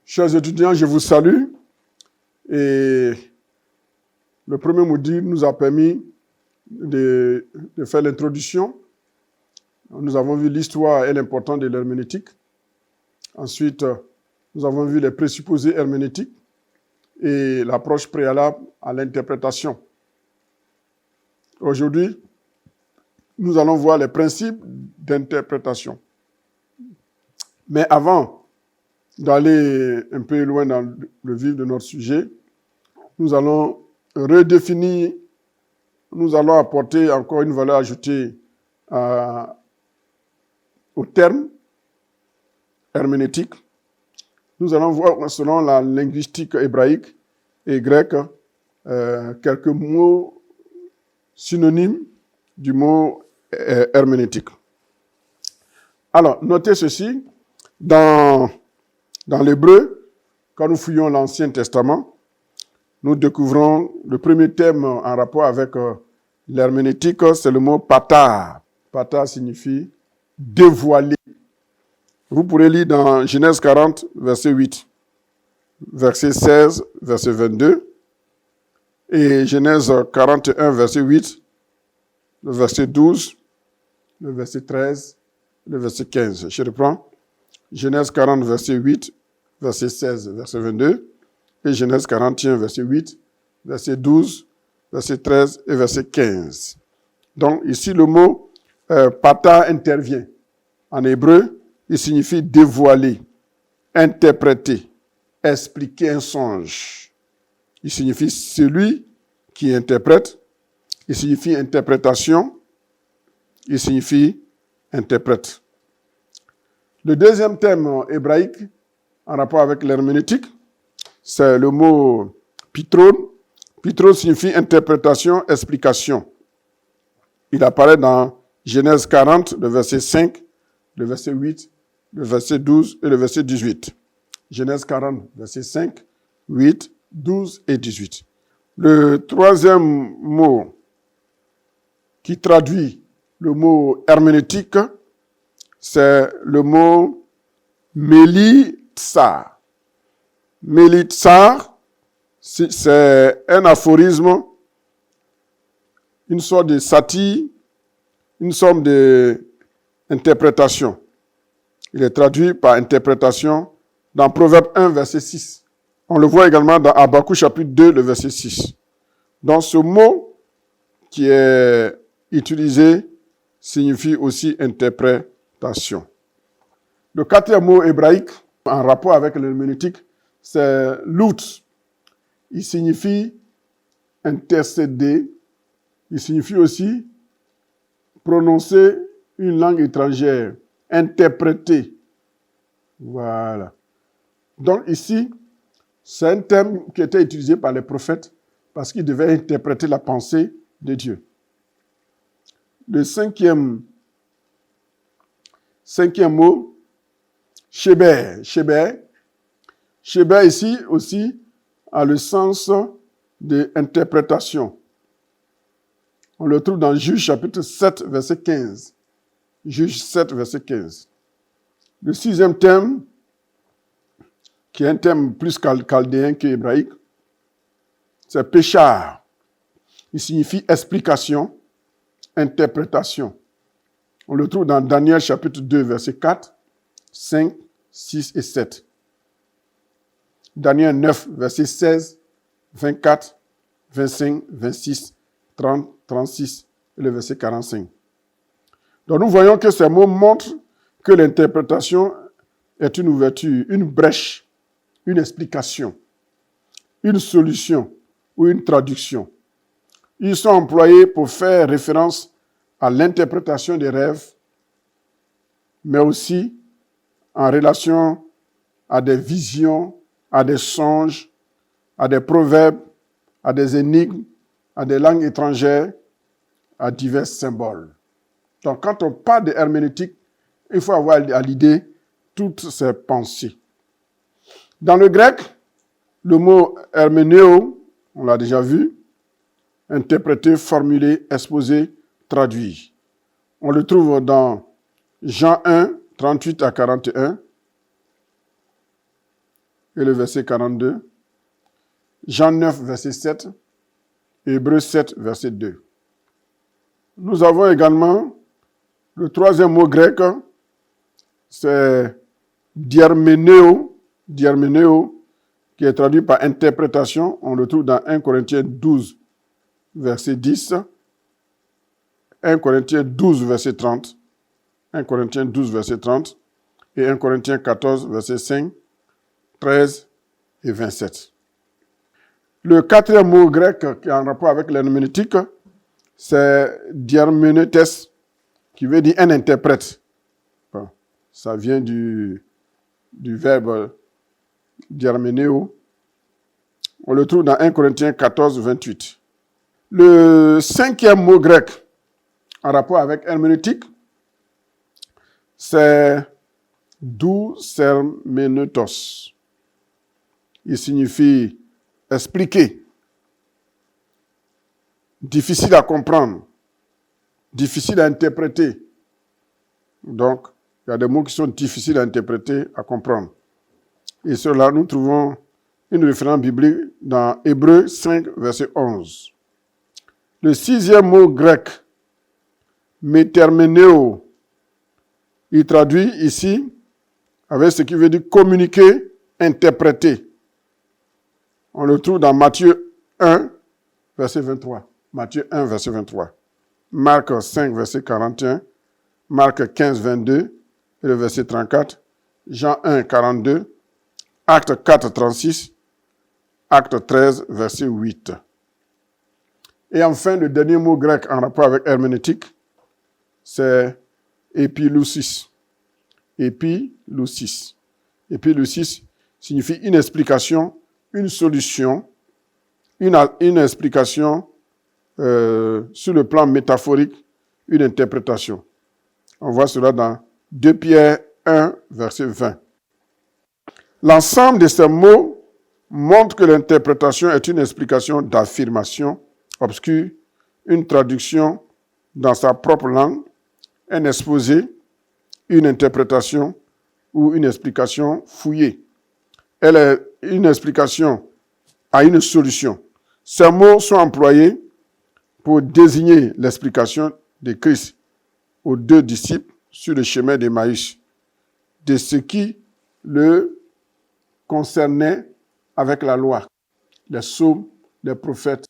Chers étudiants, je vous salue. Et le premier module nous a permis de faire l'introduction. Nous avons vu l'histoire et l'importance de l'herméneutique. Ensuite, nous avons vu les présupposés herméneutiques et l'approche préalable à l'interprétation. Aujourd'hui, nous allons voir les principes d'interprétation. Mais avant d'aller un peu loin dans le vif de notre sujet, nous allons redéfinir, nous allons apporter encore une valeur ajoutée au terme herméneutique. Nous allons voir, selon la linguistique hébraïque et grecque, quelques mots synonymes du mot herméneutique. Alors, notez ceci, dans l'hébreu, quand nous fouillons l'Ancien Testament, nous découvrons le premier thème en rapport avec l'herméneutique, c'est le mot patar. Patar signifie dévoiler. Vous pourrez lire dans Genèse 40, verset 8, verset 16, verset 22, et Genèse 41, verset 8, le verset 12, le verset 13, le verset 15. Je reprends. Genèse 40, verset 8, verset 16, verset 22, et Genèse 41, verset 8, verset 12, verset 13 et verset 15. Donc, ici, le mot pata intervient. En hébreu, il signifie dévoiler, interpréter, expliquer un songe. Il signifie celui qui interprète. Il signifie interprétation. Il signifie interprète. Le deuxième thème hébraïque en rapport avec l'herméneutique, c'est le mot pitron. Pitron signifie interprétation, explication. Il apparaît dans Genèse 40, le verset 5, le verset 8, le verset 12 et le verset 18. Genèse 40, verset 5, 8, 12 et 18. Le troisième mot qui traduit le mot herméneutique, c'est le mot mélitsar. Mélitsar, c'est un aphorisme, une sorte de satire, une sorte d'interprétation. Il est traduit par interprétation dans Proverbe 1, verset 6. On le voit également dans Habakkuk, chapitre 2, le verset 6. Donc ce mot qui est utilisé signifie aussi interprétation. Le quatrième mot hébraïque en rapport avec l'herméneutique, c'est lout. Il signifie intercéder. Il signifie aussi prononcer une langue étrangère, interpréter. Voilà. Donc ici, c'est un terme qui était utilisé par les prophètes parce qu'ils devaient interpréter la pensée de Dieu. Le cinquième mot, Sheber. Sheber ici aussi a le sens d'interprétation. On le trouve dans Juge chapitre 7, verset 15. Juge 7, verset 15. Le sixième thème, qui est un thème plus chaldéen qu'hébraïque, c'est péchard. Il signifie explication, interprétation. On le trouve dans Daniel chapitre 2, verset 4, 5, 6 et 7. Daniel 9, verset 16, 24, 25, 26, 30, 36 et le verset 45. Donc nous voyons que ces mots montrent que l'interprétation est une ouverture, une brèche, une explication, une solution ou une traduction. Ils sont employés pour faire référence à l'interprétation des rêves, mais aussi en relation à des visions, à des songes, à des proverbes, à des énigmes, à des langues étrangères, à divers symboles. Donc, quand on parle de herméneutique, il faut avoir à l'idée toutes ces pensées. Dans le grec, le mot herménéo, on l'a déjà vu, interpréter, formuler, exposer, traduire. On le trouve dans Jean 1, 38 à 41, et le verset 42. Jean 9, verset 7. Hébreux 7, verset 2. Nous avons également le troisième mot grec, c'est diarménéo, qui est traduit par interprétation. On le trouve dans 1 Corinthiens 12, verset 10, 1 Corinthiens 12, verset 30, 1 Corinthiens 12, verset 30, et 1 Corinthiens 14, verset 5, 13 et 27. Le quatrième mot grec qui est en rapport avec l'herméneutique, c'est diarménétes, qui veut dire un interprète. Bon, ça vient du verbe diarménéo. On le trouve dans 1 Corinthiens 14, 28. Le cinquième mot grec en rapport avec herméneutique, c'est dousermeneutos. Il signifie expliquer, difficile à comprendre, difficile à interpréter. Donc, il y a des mots qui sont difficiles à interpréter, à comprendre. Et cela, nous trouvons une référence biblique dans Hébreux 5, verset 11. Le sixième mot grec, méterménéo, il traduit ici avec ce qui veut dire communiquer, interpréter. On le trouve dans Matthieu 1, verset 23. Matthieu 1, verset 23. Marc 5, verset 41. Marc 15, 22, et le verset 34. Jean 1, 42. Acte 4, 36. Acte 13, verset 8. Et enfin, le dernier mot grec en rapport avec herméneutique, c'est épilousis. Épilousis. Épilousis signifie une explication, une solution, une explication sur le plan métaphorique, une interprétation. On voit cela dans 2 Pierre 1, verset 20. L'ensemble de ces mots montre que l'interprétation est une explication d'affirmation obscure, une traduction dans sa propre langue, un exposé, une interprétation ou une explication fouillée. Elle est une explication à une solution. Ces mots sont employés pour désigner l'explication de Christ aux 2 disciples sur le chemin d'Emmaüs, de ce qui le concernait avec la loi, les psaumes, les prophètes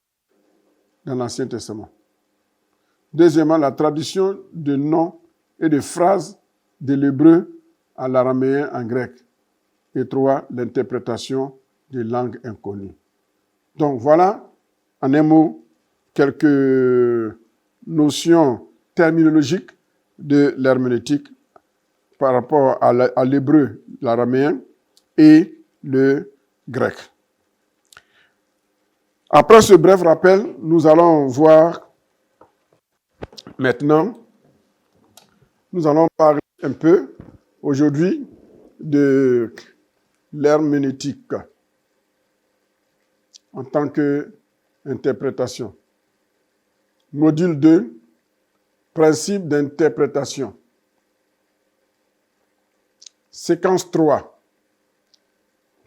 dans l'Ancien Testament. Deuxièmement, la traduction de noms et de phrases de l'hébreu à l'araméen en grec. Et 3, l'interprétation des langues inconnues. Donc voilà, en un mot, quelques notions terminologiques de l'herméneutique par rapport à l'hébreu, l'araméen et le grec. Après ce bref rappel, nous allons voir maintenant, nous allons parler un peu aujourd'hui de l'herméneutique en tant qu'interprétation. Module 2, principe d'interprétation. Séquence 3,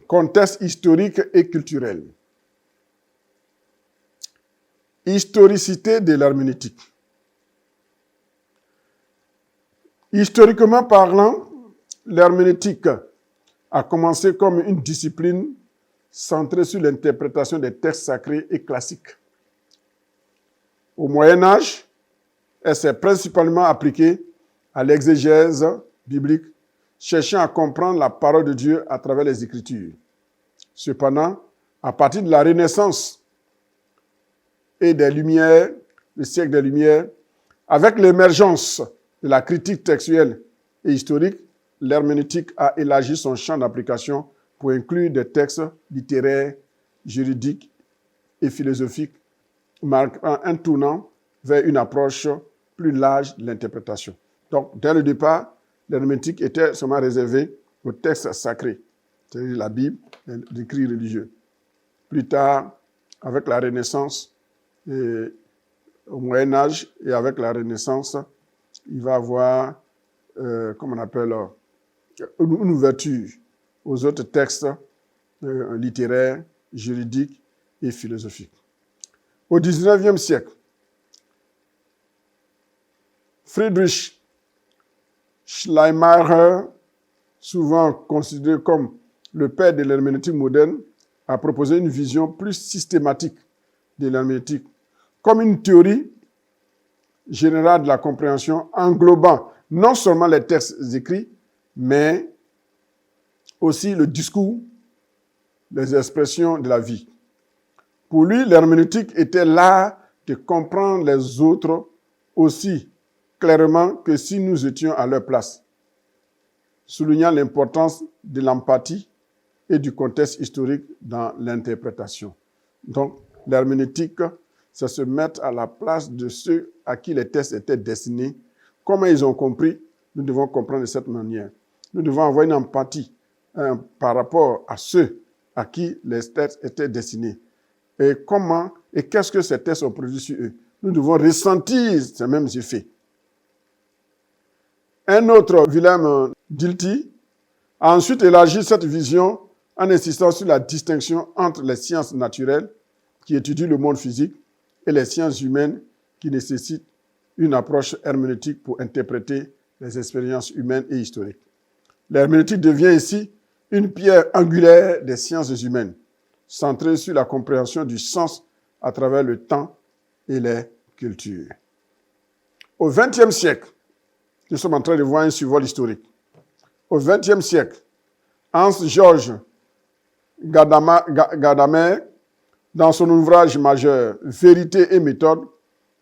contexte historique et culturel. Historicité de l'herméneutique. Historiquement parlant, l'herméneutique a commencé comme une discipline centrée sur l'interprétation des textes sacrés et classiques. Au Moyen Âge, elle s'est principalement appliquée à l'exégèse biblique, cherchant à comprendre la parole de Dieu à travers les Écritures. Cependant, à partir de la Renaissance et des Lumières, le siècle des Lumières, avec l'émergence de la critique textuelle et historique, l'herméneutique a élargi son champ d'application pour inclure des textes littéraires, juridiques et philosophiques, marquant un tournant vers une approche plus large de l'interprétation. Donc, dès le départ, l'herméneutique était seulement réservée aux textes sacrés, c'est-à-dire la Bible, les écrits religieux. Plus tard, avec la Renaissance, et au Moyen Âge et avec la Renaissance, il va y avoir, une ouverture aux autres textes littéraires, juridiques et philosophiques. Au XIXe siècle, Friedrich Schleiermacher, souvent considéré comme le père de l'herméneutique moderne, a proposé une vision plus systématique de l'herméneutique, comme une théorie générale de la compréhension englobant non seulement les textes écrits, mais aussi le discours, les expressions de la vie. Pour lui, l'herméneutique était l'art de comprendre les autres aussi clairement que si nous étions à leur place, soulignant l'importance de l'empathie et du contexte historique dans l'interprétation. Donc, l'herméneutique, c'est se mettre à la place de ceux à qui les textes étaient destinés. Comment ils ont compris, nous devons comprendre de cette manière. Nous devons avoir une empathie par rapport à ceux à qui les textes étaient destinés. Et comment et qu'est-ce que ces textes ont produit sur eux. Nous devons ressentir ces mêmes effets. Un autre, Wilhelm Dilthey, a ensuite élargi cette vision en insistant sur la distinction entre les sciences naturelles, qui étudient le monde physique, et les sciences humaines, qui nécessitent une approche herméneutique pour interpréter les expériences humaines et historiques. L'herméneutique devient ici une pierre angulaire des sciences humaines, centrée sur la compréhension du sens à travers le temps et les cultures. Au XXe siècle, nous sommes en train de voir un survol historique. Au XXe siècle, Hans-Georg Gadamer, dans son ouvrage majeur « Vérité et méthode »,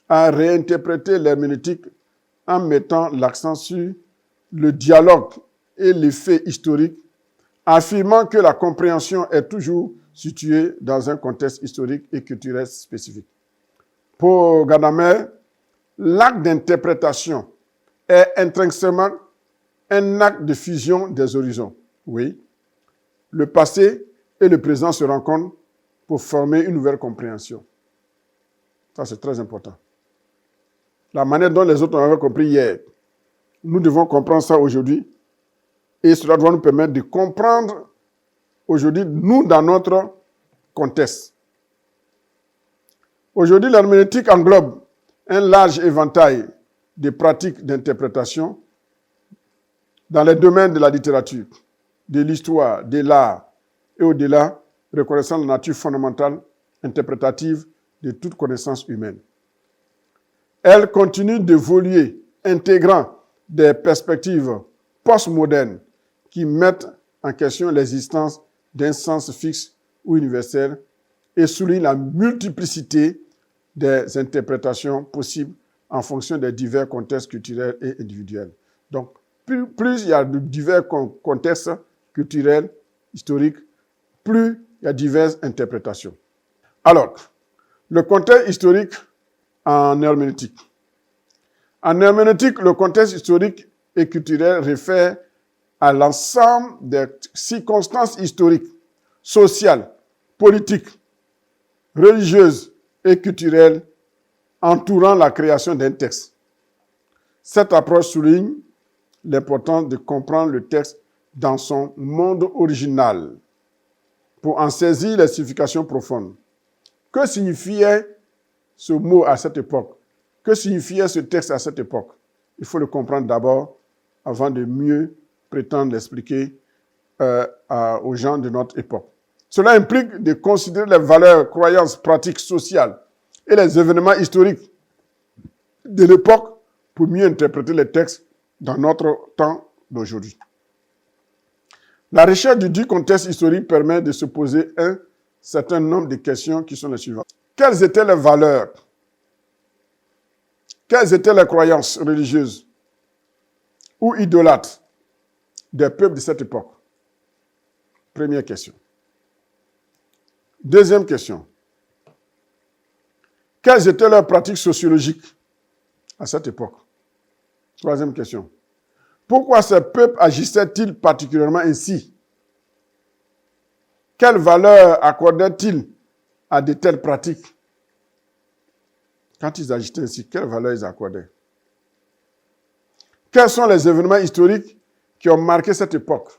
a réinterprété l'herméneutique en mettant l'accent sur le dialogue et l'effet historique, affirmant que la compréhension est toujours située dans un contexte historique et culturel spécifique. Pour Gadamer, l'acte d'interprétation est intrinsèquement un acte de fusion des horizons. Oui, le passé et le présent se rencontrent pour former une nouvelle compréhension. Ça, c'est très important. La manière dont les autres avaient compris hier, nous devons comprendre ça aujourd'hui. Et cela doit nous permettre de comprendre aujourd'hui, nous, dans notre contexte. Aujourd'hui, l'herméneutique englobe un large éventail de pratiques d'interprétation dans les domaines de la littérature, de l'histoire, de l'art et au-delà, reconnaissant la nature fondamentale, interprétative de toute connaissance humaine. Elle continue d'évoluer, intégrant des perspectives postmodernes qui mettent en question l'existence d'un sens fixe ou universel et souligne la multiplicité des interprétations possibles en fonction des divers contextes culturels et individuels. Donc, plus il y a de divers contextes culturels, historiques, plus il y a diverses interprétations. Alors, le contexte historique en herméneutique. En herméneutique, le contexte historique et culturel réfère à l'ensemble des circonstances historiques, sociales, politiques, religieuses et culturelles entourant la création d'un texte. Cette approche souligne l'importance de comprendre le texte dans son monde original pour en saisir les significations profondes. Que signifiait ce mot à cette époque? Que signifiait ce texte à cette époque? Il faut le comprendre d'abord avant de mieux prétendre l'expliquer aux gens de notre époque. Cela implique de considérer les valeurs, croyances, pratiques sociales et les événements historiques de l'époque pour mieux interpréter les textes dans notre temps d'aujourd'hui. La recherche du contexte historique permet de se poser un certain nombre de questions qui sont les suivantes. Quelles étaient les valeurs? Quelles étaient les croyances religieuses ou idolâtres des peuples de cette époque? Première question. Deuxième question. Quelles étaient leurs pratiques sociologiques à cette époque? Troisième question. Pourquoi ces peuples agissaient-ils particulièrement ainsi? Quelle valeur accordaient-ils à de telles pratiques? Quand ils agissaient ainsi, quelle valeur ils accordaient? Quels sont les événements historiques qui ont marqué cette époque?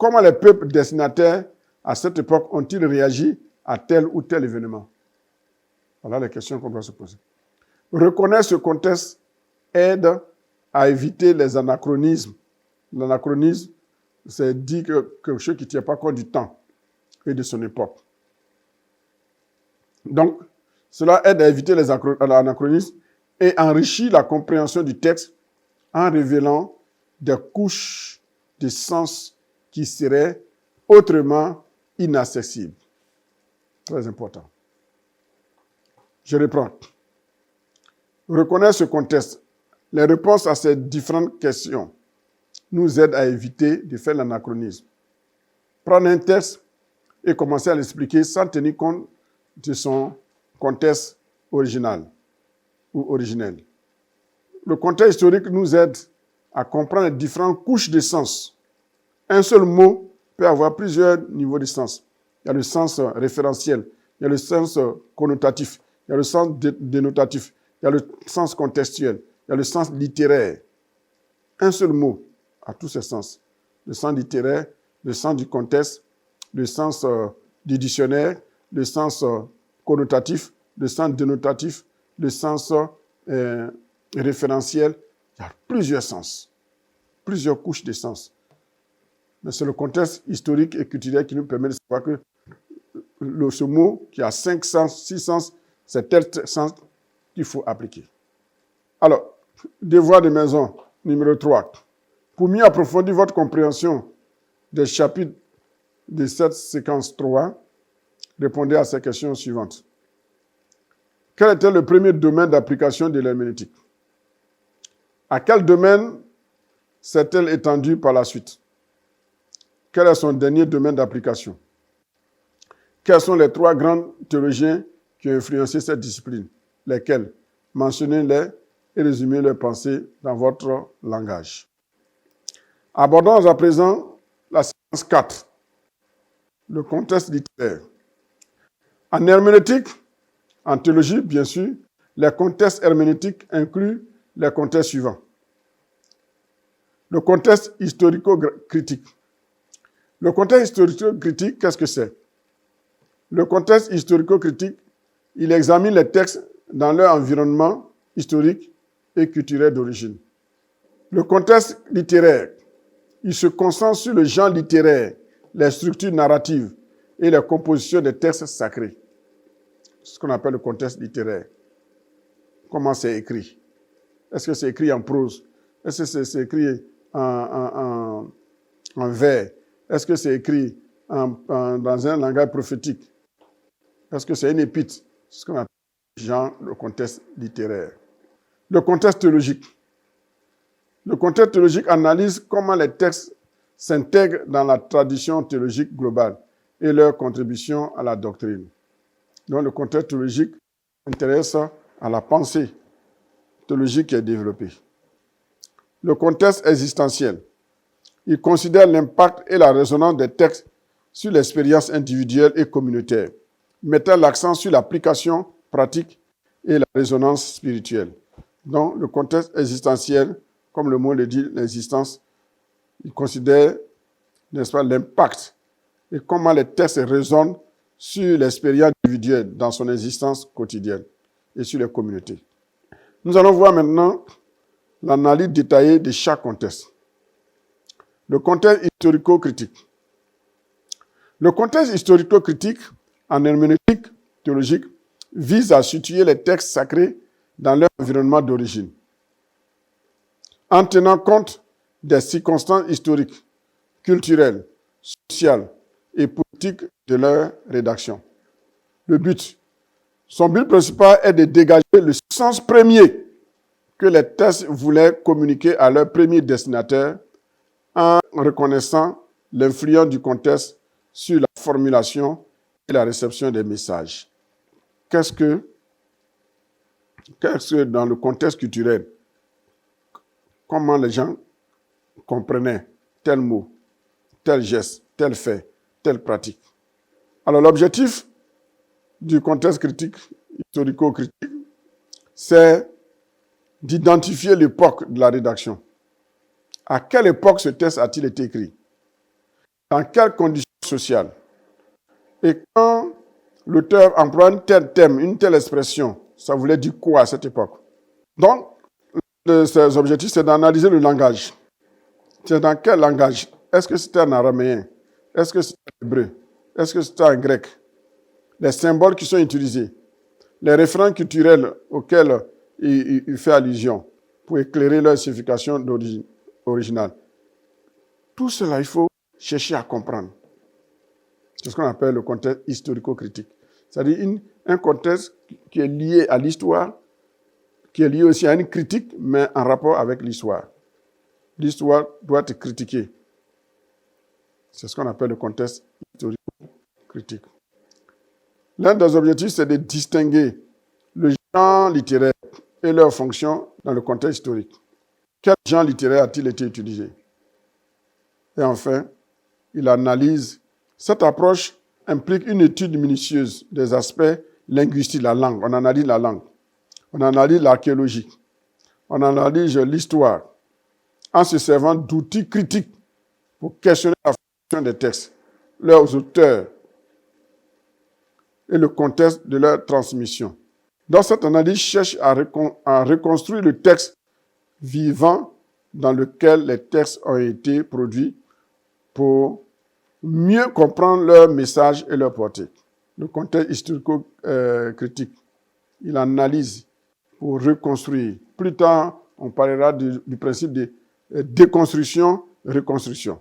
comment les peuples destinataires à cette époque ont-ils réagi à tel ou tel événement? Voilà les questions qu'on doit se poser. Reconnaître ce contexte aide à éviter les anachronismes. L'anachronisme, c'est dire quelque chose qui ne tient pas compte du temps et de son époque. Donc, cela aide à éviter les anachronismes et enrichit la compréhension du texte en révélant des couches de sens qui seraient autrement inaccessibles. Très important. Je reprends. Reconnaître ce contexte. Les réponses à ces différentes questions nous aident à éviter de faire l'anachronisme. Prendre un texte et commencer à l'expliquer sans tenir compte de son contexte original ou originel. Le contexte historique nous aide à comprendre les différentes couches de sens. Un seul mot peut avoir plusieurs niveaux de sens. Il y a le sens référentiel, il y a le sens connotatif, il y a le sens dénotatif, il y a le sens contextuel, il y a le sens littéraire. Un seul mot a tous ces sens. Le sens littéraire, le sens du contexte, le sens du dictionnaire, le sens connotatif, le sens dénotatif, le sens référentiel. Il y a plusieurs sens, plusieurs couches de sens. Mais c'est le contexte historique et culturel qui nous permet de savoir que ce mot qui a 5 sens, 6 sens, c'est tel sens qu'il faut appliquer. Alors, devoir de maison numéro 3. Pour mieux approfondir votre compréhension des chapitres de cette séquence 3, répondez à ces questions suivantes. Quel était le premier domaine d'application de l'herméneutique? À quel domaine s'est-elle étendue par la suite? Quel est son dernier domaine d'application? Quels sont les 3 grands théologiens qui ont influencé cette discipline? Lesquels? Mentionnez-les et résumez leurs pensées dans votre langage. Abordons à présent la séquence 4, le contexte littéraire. En herméneutique, en théologie, bien sûr, les contextes herméneutiques incluent les contextes suivants. Le contexte historico-critique. Le contexte historico-critique, qu'est-ce que c'est? Le contexte historico-critique, il examine les textes dans leur environnement historique et culturel d'origine. Le contexte littéraire, il se concentre sur le genre littéraire, les structures narratives et les compositions des textes sacrés. C'est ce qu'on appelle le contexte littéraire. Comment c'est écrit? Est-ce que c'est écrit en prose? Est-ce que c'est écrit en vers? Est-ce que c'est écrit dans un langage prophétique? Est-ce que c'est une épître? C'est ce qu'on appelle le contexte littéraire. Le contexte théologique. Le contexte théologique analyse comment les textes s'intègrent dans la tradition théologique globale et leur contribution à la doctrine. Donc, le contexte théologique s'intéresse à la pensée théologique qui est développée. Le contexte existentiel. Il considère l'impact et la résonance des textes sur l'expérience individuelle et communautaire, mettant l'accent sur l'application pratique et la résonance spirituelle. Donc, le contexte existentiel, comme le mot le dit, l'existence, il considère, n'est-ce pas, l'impact et comment les textes résonnent sur l'expérience individuelle dans son existence quotidienne et sur les communautés. Nous allons voir maintenant l'analyse détaillée de chaque contexte. Le contexte historico-critique. Le contexte historico-critique en herméneutique théologique vise à situer les textes sacrés dans leur environnement d'origine, en tenant compte des circonstances historiques, culturelles, sociales et politiques de leur rédaction. Son but principal est de dégager le sens premier que les textes voulaient communiquer à leur premier destinataire en reconnaissant l'influence du contexte sur la formulation et la réception des messages. Qu'est-ce que dans le contexte culturel, comment les gens comprenaient tel mot, tel geste, tel fait, telle pratique. Alors l'objectif du contexte critique, historico-critique, c'est d'identifier l'époque de la rédaction. À quelle époque ce texte a-t-il été écrit? dans quelles conditions sociales. Et quand l'auteur emploie un tel thème, une telle expression, ça voulait dire quoi à cette époque? Donc, ces objectifs, c'est d'analyser le langage. C'est dans quel langage? Est-ce que c'était en araméen? Est-ce que c'était en hébreu? Est-ce que c'était en grec? Les symboles qui sont utilisés, les référents culturels auxquels il fait allusion pour éclairer leur signification originale. Tout cela, il faut chercher à comprendre. C'est ce qu'on appelle le contexte historico-critique. C'est-à-dire un contexte qui est lié à l'histoire, qui est lié aussi à une critique, mais en rapport avec l'histoire. L'histoire doit être critiquée. C'est ce qu'on appelle le contexte historico-critique. L'un des objectifs, c'est de distinguer le genre littéraire et leur fonction dans le contexte historique. Quel genre littéraire a-t-il été utilisé? Et enfin, il analyse. Cette approche implique une étude minutieuse des aspects linguistiques de la langue. On analyse la langue. On analyse l'archéologie. On analyse l'histoire en se servant d'outils critiques pour questionner la fonction des textes, leurs auteurs et le contexte de leur transmission. Dans cette analyse, cherche à reconstruire le texte vivant dans lequel les textes ont été produits pour mieux comprendre leur message et leur portée. Le contexte historico-critique, il analyse pour reconstruire. Plus tard, on parlera du principe de déconstruction-reconstruction.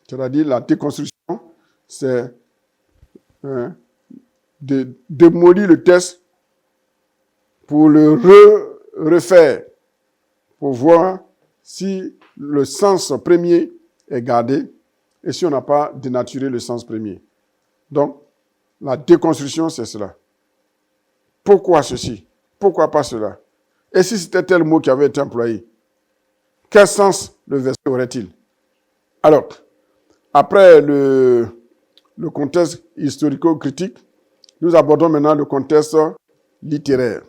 C'est-à-dire la déconstruction, c'est de démolir le texte pour le refaire, pour voir si le sens premier est gardé et si on n'a pas dénaturé le sens premier. Donc, la déconstruction, c'est cela. Pourquoi ceci? Pourquoi pas cela? Et si c'était tel mot qui avait été employé, quel sens le verset aurait-il? Alors, après le contexte historico-critique, nous abordons maintenant le contexte littéraire.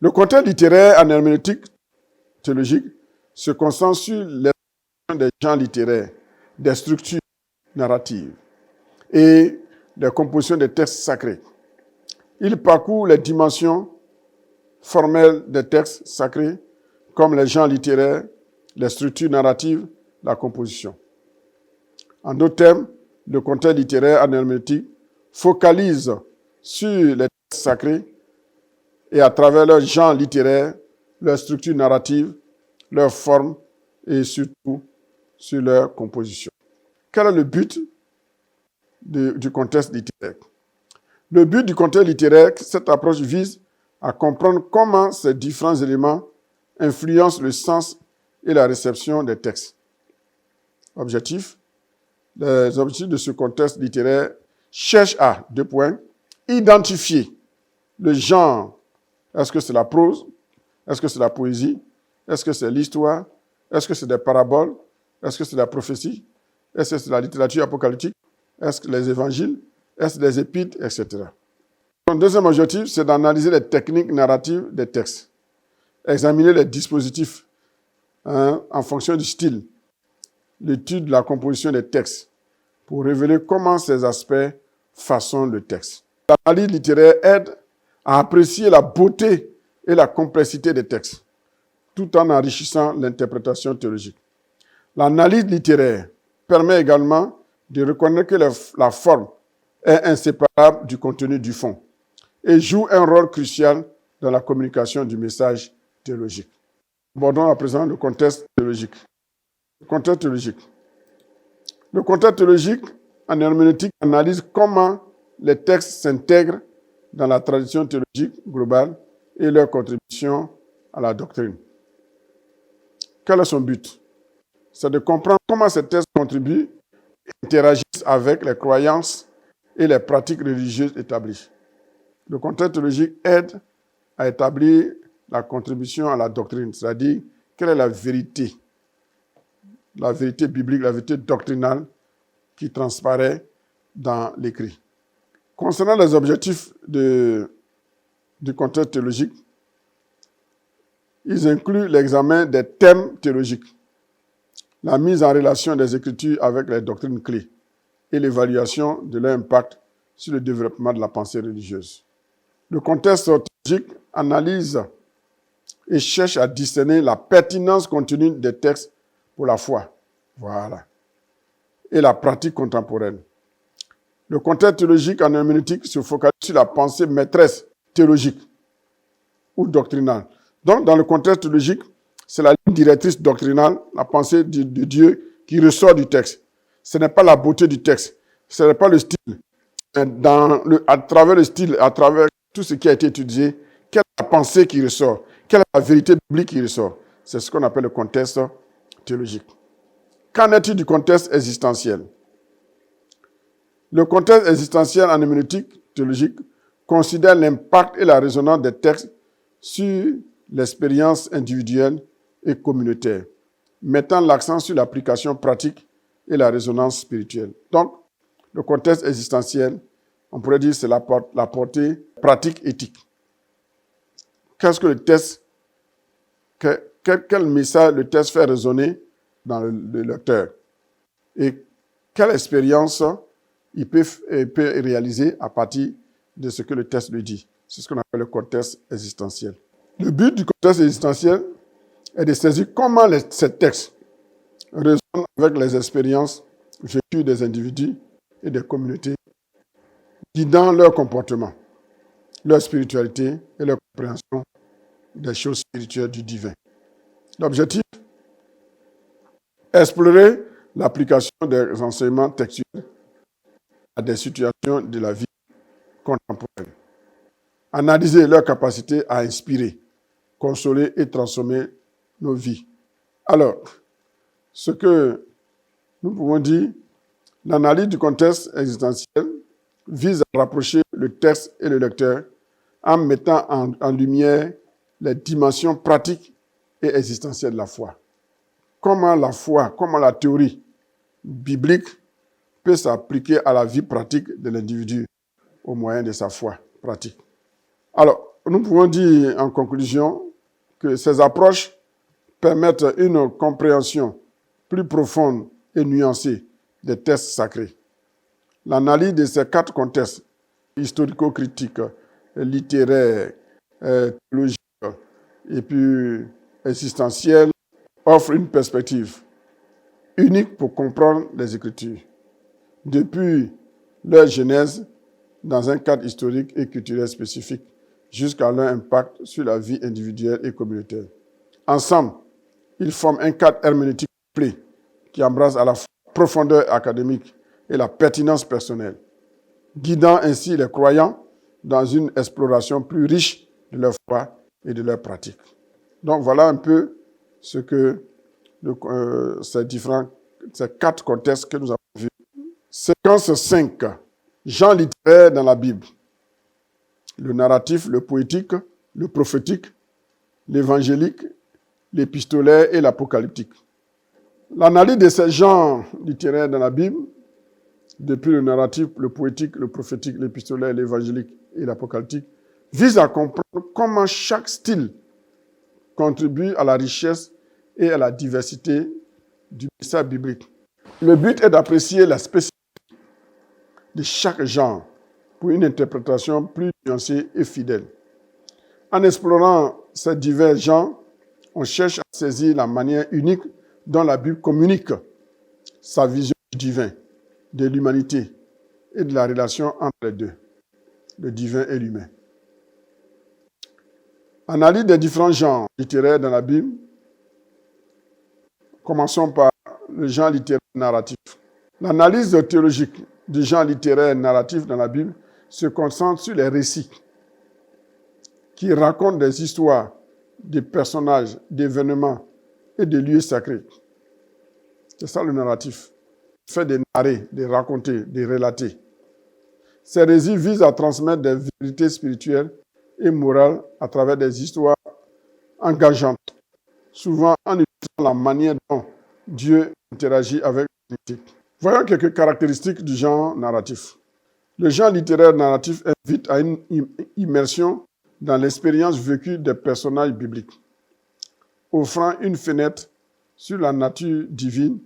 Le contexte littéraire en herméneutique théologique se concentre sur l'expression des genres littéraires, des structures narratives et des compositions des textes sacrés. Il parcourt les dimensions formelles des textes sacrés, comme les genres littéraires, les structures narratives, la composition. En d'autres termes, le contexte littéraire en herméneutique focalise sur les textes sacrés et à travers leurs genres littéraires, leurs structures narratives, leurs formes et surtout sur leur composition. Quel est le but du contexte littéraire? Le but du contexte littéraire, cette approche vise à comprendre comment ces différents éléments influencent le sens et la réception des textes. Objectif. Les objectifs de ce contexte littéraire cherchent à, identifier le genre. Est-ce que c'est la prose? Est-ce que c'est la poésie? Est-ce que c'est l'histoire? Est-ce que c'est des paraboles? Est-ce que c'est la prophétie? Est-ce que c'est la littérature apocalyptique? Est-ce que les évangiles? Est-ce les épîtres, etc. Son deuxième objectif, c'est d'analyser les techniques narratives des textes. Examiner les dispositifs en fonction du style, l'étude de la composition des textes, pour révéler comment ces aspects façonnent le texte. L'analyse littéraire aide à apprécier la beauté et la complexité des textes, tout en enrichissant l'interprétation théologique. L'analyse littéraire permet également de reconnaître que la forme est inséparable du contenu du fond et joue un rôle crucial dans la communication du message théologique. Abordons à présent le contexte théologique. Le contexte théologique. Le contexte théologique en herméneutique analyse comment les textes s'intègrent dans la tradition théologique globale et leur contribution à la doctrine. Quel est son but? C'est de comprendre comment ces textes contribuent et interagissent avec les croyances et les pratiques religieuses établies. Le contexte théologique aide à établir la contribution à la doctrine, c'est-à-dire quelle est la vérité biblique, la vérité doctrinale qui transparaît dans l'écrit. Concernant les objectifs du contexte théologique, ils incluent l'examen des thèmes théologiques, la mise en relation des Écritures avec les doctrines clés et l'évaluation de leur impact sur le développement de la pensée religieuse. Le contexte théologique analyse et cherche à discerner la pertinence contenue des textes pour la foi. Voilà. Et la pratique contemporaine. Le contexte théologique en herméneutique se focalise sur la pensée maîtresse théologique ou doctrinale. Donc, dans le contexte théologique, c'est la ligne directrice doctrinale, la pensée de Dieu qui ressort du texte. Ce n'est pas la beauté du texte, ce n'est pas le style. À travers le style, à travers tout ce qui a été étudié, quelle est la pensée qui ressort? Quelle est la vérité biblique qui ressort? C'est ce qu'on appelle le contexte théologique. Qu'en est-il du contexte existentiel? Le contexte existentiel en herméneutique théologique considère l'impact et la résonance des textes sur l'expérience individuelle et communautaire, mettant l'accent sur l'application pratique et la résonance spirituelle. Donc, le contexte existentiel, on pourrait dire, c'est la portée pratique éthique. Qu'est-ce que le texte, quel message le texte fait résonner dans le lecteur? Et quelle expérience il peut réaliser à partir de ce que le texte lui dit? C'est ce qu'on appelle le contexte existentiel. Le but du contexte existentiel est de saisir comment ces textes résonnent avec les expériences vécues des individus et des communautés, guidant leur comportement, leur spiritualité et leur compréhension des choses spirituelles du divin. L'objectif, explorer l'application des enseignements textuels à des situations de la vie contemporaine. Analyser leur capacité à inspirer, consoler et transformer nos vies. Alors, ce que nous pouvons dire, l'analyse du contexte existentiel vise à rapprocher le texte et le lecteur en mettant en lumière les dimensions pratiques et existentielles de la foi. Comment la foi, comment la théorie biblique peut s'appliquer à la vie pratique de l'individu au moyen de sa foi pratique. Alors, nous pouvons dire en conclusion que ces approches permettent une compréhension plus profonde et nuancée des textes sacrés. L'analyse de ces 4 contextes, historico-critiques, littéraires, théologiques et puis existentiels, offre une perspective unique pour comprendre les Écritures, depuis leur genèse dans un cadre historique et culturel spécifique, jusqu'à leur impact sur la vie individuelle et communautaire. Ensemble, ils forment un cadre herméneutique complet qui embrasse à la fois la profondeur académique et la pertinence personnelle, guidant ainsi les croyants dans une exploration plus riche de leur foi et de leur pratique. Donc voilà un peu ce que ces 4 contextes que nous avons vus. Séquence 5. Genre littéraire dans la Bible. Le narratif, le poétique, le prophétique, l'évangélique, l'épistolaire et l'apocalyptique. L'analyse de ces genres littéraires dans la Bible, depuis le narratif, le poétique, le prophétique, l'épistolaire, l'évangélique et l'apocalyptique, vise à comprendre comment chaque style contribue à la richesse et à la diversité du message biblique. Le but est d'apprécier la spécificité de chaque genre pour une interprétation plus nuancée et fidèle. En explorant ces divers genres, on cherche à saisir la manière unique dont la Bible communique sa vision du divin, de l'humanité et de la relation entre les deux, le divin et l'humain. Analyse des différents genres littéraires dans la Bible. Commençons par le genre littéraire narratif. L'analyse théologique du genre littéraire narratif dans la Bible se concentre sur les récits qui racontent des histoires, des personnages, d'événements et de lieux sacrés. C'est ça le narratif. Le fait de narrer, de raconter, de relater. Ces récits visent à transmettre des vérités spirituelles et morales à travers des histoires engageantes, souvent en utilisant la manière dont Dieu interagit avec l'humanité. Voyons quelques caractéristiques du genre narratif. Le genre littéraire narratif invite à une immersion dans l'expérience vécue des personnages bibliques, offrant une fenêtre sur la nature divine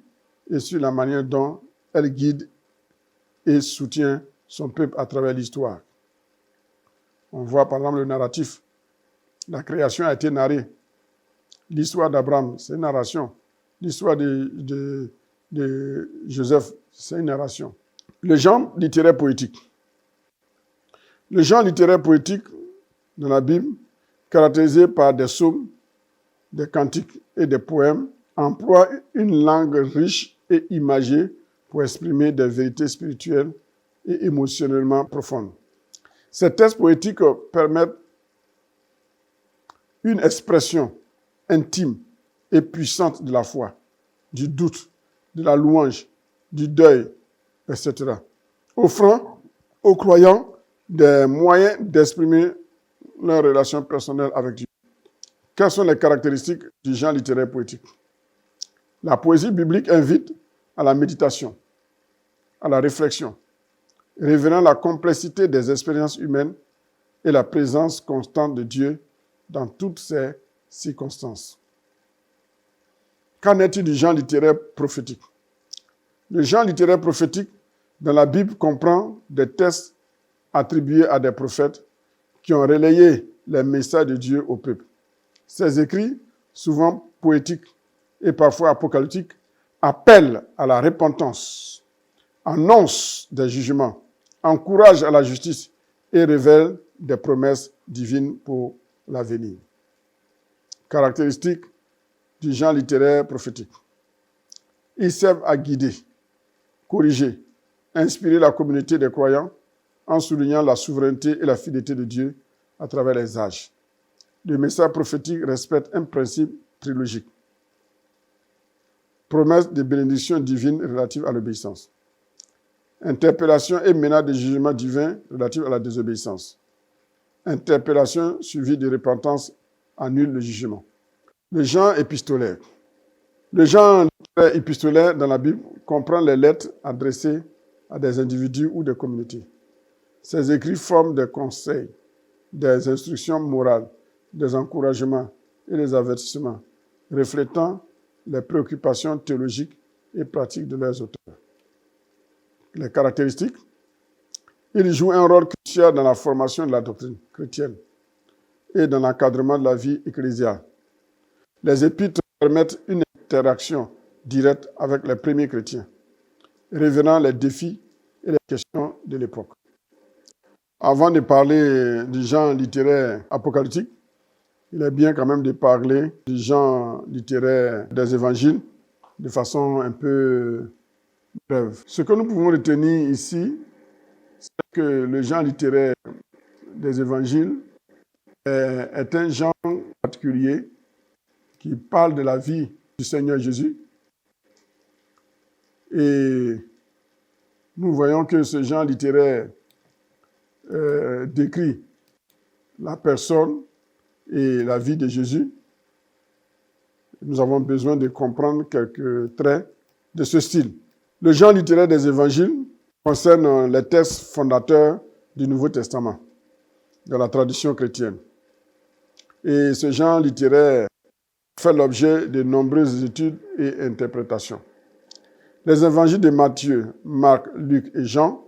et sur la manière dont elle guide et soutient son peuple à travers l'histoire. On voit par exemple le narratif. La création a été narrée. L'histoire d'Abraham, c'est une narration. L'histoire de Joseph, c'est une narration. Le genre littéraire poétique. Le genre littéraire poétique dans la Bible, caractérisé par des psaumes, des cantiques et des poèmes, emploie une langue riche et imagée pour exprimer des vérités spirituelles et émotionnellement profondes. Ces textes poétiques permettent une expression intime et puissante de la foi, du doute, de la louange, du deuil, etc., offrant aux croyants des moyens d'exprimer leur relation personnelle avec Dieu. Quelles sont les caractéristiques du genre littéraire poétique? La poésie biblique invite à la méditation, à la réflexion, révélant la complexité des expériences humaines et la présence constante de Dieu dans toutes ces circonstances. Qu'en est-il du genre littéraire prophétique? Le genre littéraire prophétique dans la Bible comprend des textes attribués à des prophètes qui ont relayé les messages de Dieu au peuple. Ces écrits, souvent poétiques et parfois apocalyptiques, appellent à la repentance, annoncent des jugements, encouragent à la justice et révèlent des promesses divines pour l'avenir. Caractéristiques du genre littéraire prophétique. Ils servent à guider, corriger, inspirer la communauté des croyants en soulignant la souveraineté et la fidélité de Dieu à travers les âges. Le message prophétique respecte un principe trilogique. Promesse de bénédiction divine relative à l'obéissance. Interpellation et menace de jugement divin relative à la désobéissance. Interpellation suivie de repentance annule le jugement. Le genre épistolaire. Le genre épistolaire dans la Bible comprend les lettres adressées à des individus ou des communautés. Ces écrits forment des conseils, des instructions morales, des encouragements et des avertissements, reflétant les préoccupations théologiques et pratiques de leurs auteurs. Les caractéristiques. Ils jouent un rôle crucial dans la formation de la doctrine chrétienne et dans l'encadrement de la vie ecclésiale. Les épîtres permettent une interaction directe avec les premiers chrétiens, révélant les défis et les questions de l'époque. Avant de parler du genre littéraire apocalyptique, il est bien quand même de parler du genre littéraire des évangiles de façon un peu brève. Ce que nous pouvons retenir ici, c'est que le genre littéraire des évangiles est un genre particulier qui parle de la vie du Seigneur Jésus. Et nous voyons que ce genre littéraire décrit la personne et la vie de Jésus. Nous avons besoin de comprendre quelques traits de ce style. Le genre littéraire des évangiles concerne les textes fondateurs du Nouveau Testament, de la tradition chrétienne. Et ce genre littéraire fait l'objet de nombreuses études et interprétations. Les évangiles de Matthieu, Marc, Luc et Jean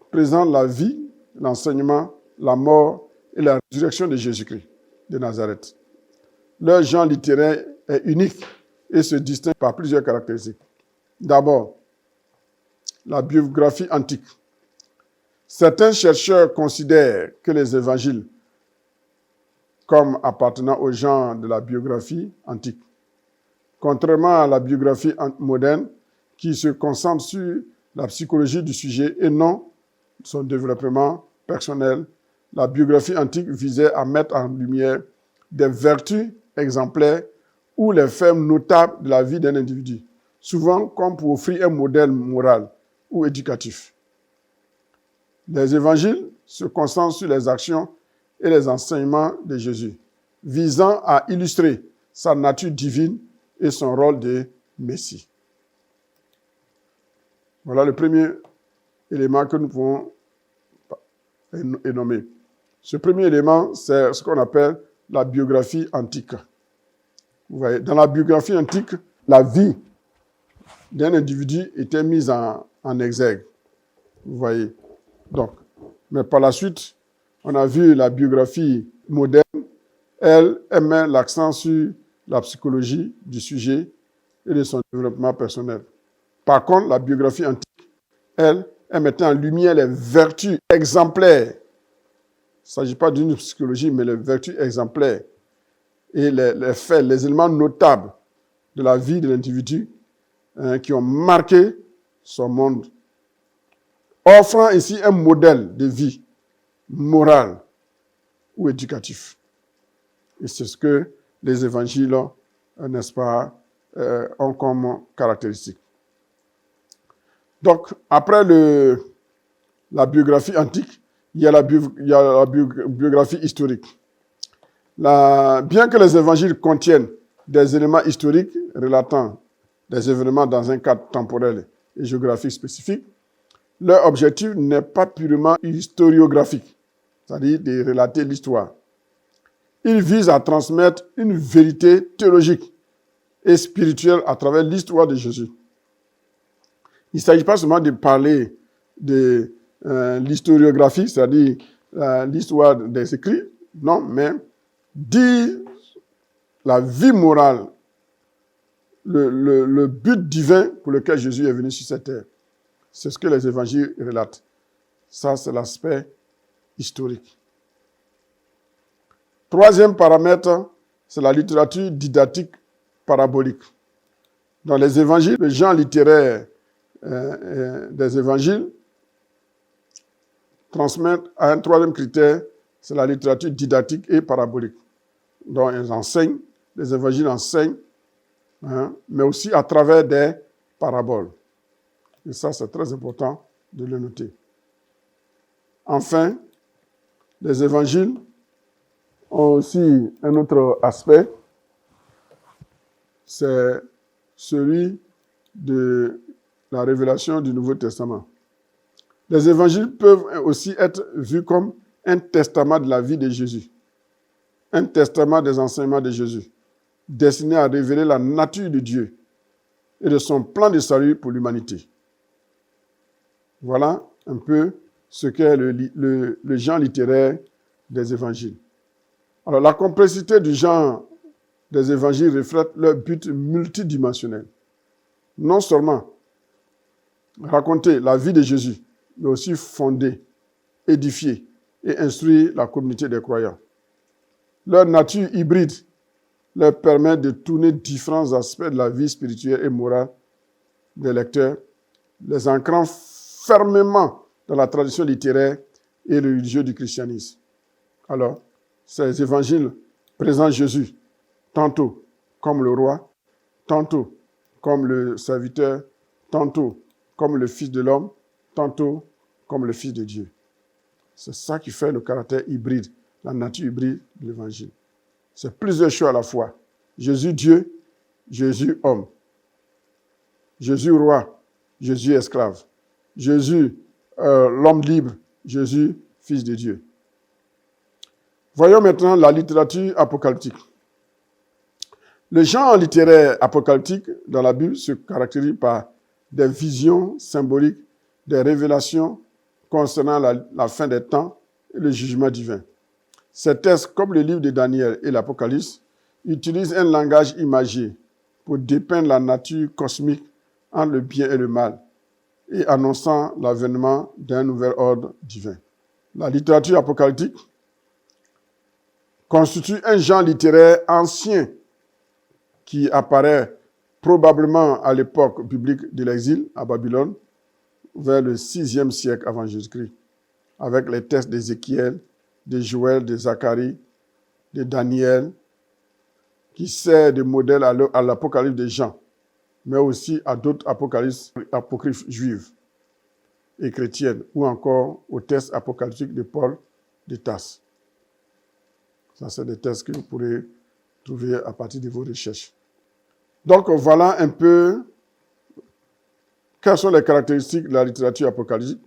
présentent la vie, l'enseignement, la mort et la résurrection de Jésus-Christ de Nazareth. Leur genre littéraire est unique et se distingue par plusieurs caractéristiques. D'abord, la biographie antique. Certains chercheurs considèrent que les évangiles comme appartenant au genre de la biographie antique. Contrairement à la biographie moderne, qui se concentre sur la psychologie du sujet et non son développement personnel, la biographie antique visait à mettre en lumière des vertus exemplaires ou les faits notables de la vie d'un individu, souvent comme pour offrir un modèle moral ou éducatif. Les évangiles se concentrent sur les actions et les enseignements de Jésus, visant à illustrer sa nature divine et son rôle de Messie. Voilà le premier élément que nous pouvons nommer. Ce premier élément, c'est ce qu'on appelle la biographie antique. Vous voyez, dans la biographie antique, la vie d'un individu était mise en exergue. Vous voyez. Donc, mais par la suite, on a vu la biographie moderne. Elle met l'accent sur la psychologie du sujet et de son développement personnel. Par contre, la biographie antique, elle mettait en lumière les vertus exemplaires. Il ne s'agit pas d'une psychologie, mais les vertus exemplaires et les faits, les éléments notables de la vie de l'individu qui ont marqué son monde, offrant ici un modèle de vie moral ou éducatif. Et c'est ce que les évangiles, n'est-ce pas, ont comme caractéristique. Donc, après la biographie antique, il y a la biographie historique. Bien que les évangiles contiennent des éléments historiques relatant des événements dans un cadre temporel et géographique spécifique, leur objectif n'est pas purement historiographique, c'est-à-dire de relater l'histoire. Il vise à transmettre une vérité théologique et spirituelle à travers l'histoire de Jésus. Il ne s'agit pas seulement de parler de l'historiographie, c'est-à-dire l'histoire des écrits, non, mais dire la vie morale, le but divin pour lequel Jésus est venu sur cette terre. C'est ce que les évangiles relatent. Ça, c'est l'aspect historique. Troisième paramètre, c'est la littérature didactique parabolique. Dans les évangiles, le genre littéraire des évangiles transmettent à un troisième critère, c'est la littérature didactique et parabolique. Donc, les évangiles enseignent, mais aussi à travers des paraboles. Et ça, c'est très important de le noter. Enfin, les évangiles ont aussi un autre aspect, c'est celui de la révélation du Nouveau Testament. Les évangiles peuvent aussi être vus comme un testament de la vie de Jésus, un testament des enseignements de Jésus, destiné à révéler la nature de Dieu et de son plan de salut pour l'humanité. Voilà un peu ce qu'est le genre littéraire des évangiles. Alors, la complexité du genre des évangiles reflète leur but multidimensionnel. Non seulement raconter la vie de Jésus, mais aussi fonder, édifier et instruire la communauté des croyants. Leur nature hybride leur permet de tourner différents aspects de la vie spirituelle et morale des lecteurs, les ancrant fermement dans la tradition littéraire et religieuse du christianisme. Alors, ces évangiles présentent Jésus tantôt comme le roi, tantôt comme le serviteur, tantôt comme le Fils de l'homme, tantôt comme le Fils de Dieu. C'est ça qui fait le caractère hybride, la nature hybride de l'évangile. C'est plusieurs choses à la fois. Jésus Dieu, Jésus homme. Jésus roi, Jésus esclave. Jésus l'homme libre, Jésus Fils de Dieu. Voyons maintenant la littérature apocalyptique. Le genre littéraire apocalyptique dans la Bible se caractérise par des visions symboliques, des révélations concernant la fin des temps et le jugement divin. Ces textes, comme le livre de Daniel et l'Apocalypse, utilisent un langage imagé pour dépeindre la nature cosmique entre le bien et le mal et annonçant l'avènement d'un nouvel ordre divin. La littérature apocalyptique constitue un genre littéraire ancien qui apparaît probablement à l'époque biblique de l'exil à Babylone, vers le 6e siècle avant Jésus-Christ, avec les textes d'Ézéchiel, de Joël, de Zacharie, de Daniel, qui sert de modèle à l'Apocalypse de Jean, mais aussi à d'autres apocryphes juives et chrétiennes, ou encore aux textes apocalyptiques de Paul de Tarse. Ça, c'est des textes que vous pourrez trouver à partir de vos recherches. Donc, voilà un peu quelles sont les caractéristiques de la littérature apocalyptique.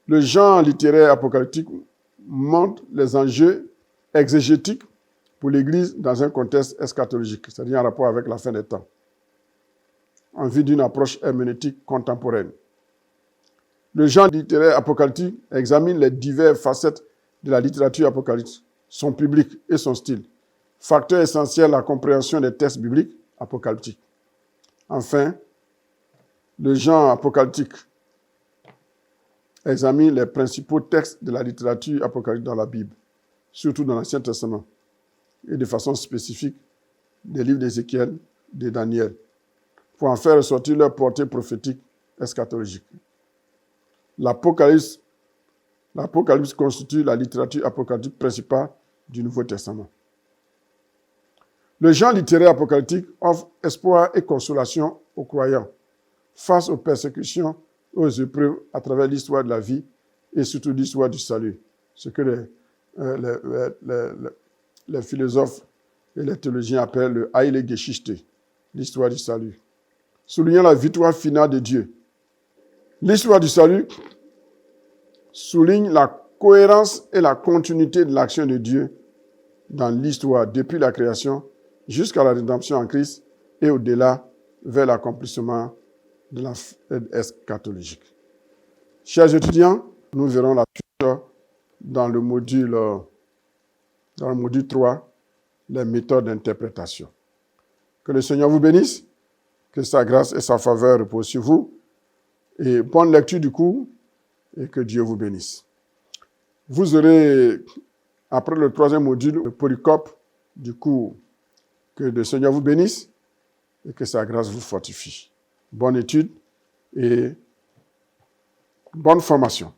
Le genre littéraire apocalyptique montre les enjeux exégétiques pour l'Église dans un contexte eschatologique, c'est-à-dire en rapport avec la fin des temps. en vue d'une approche herméneutique contemporaine. Le genre littéraire apocalyptique examine les diverses facettes de la littérature apocalyptique, son public et son style, facteur essentiel à la compréhension des textes bibliques apocalyptiques. Enfin, le genre apocalyptique examine les principaux textes de la littérature apocalyptique dans la Bible, surtout dans l'Ancien Testament, et de façon spécifique des livres d'Ézéchiel, de Daniel, pour en faire ressortir leur portée prophétique eschatologique. L'Apocalypse constitue la littérature apocalyptique principale du Nouveau Testament. Le genre littéraire apocalyptique offre espoir et consolation aux croyants face aux persécutions et aux épreuves à travers l'histoire de la vie et surtout l'histoire du salut, ce que les philosophes et les théologiens appellent le Heilige Geschichte, l'histoire du salut, soulignant la victoire finale de Dieu. L'histoire du salut souligne la cohérence et la continuité de l'action de Dieu dans l'histoire depuis la création jusqu'à la rédemption en Christ et au-delà vers l'accomplissement de la fin eschatologique. Chers étudiants, nous verrons la suite dans le module 3, les méthodes d'interprétation. Que le Seigneur vous bénisse, que sa grâce et sa faveur reposent sur vous, et bonne lecture du cours, et que Dieu vous bénisse. Vous aurez, après le 3e module, le polycope du cours. Que le Seigneur vous bénisse et que sa grâce vous fortifie. Bonne étude et bonne formation.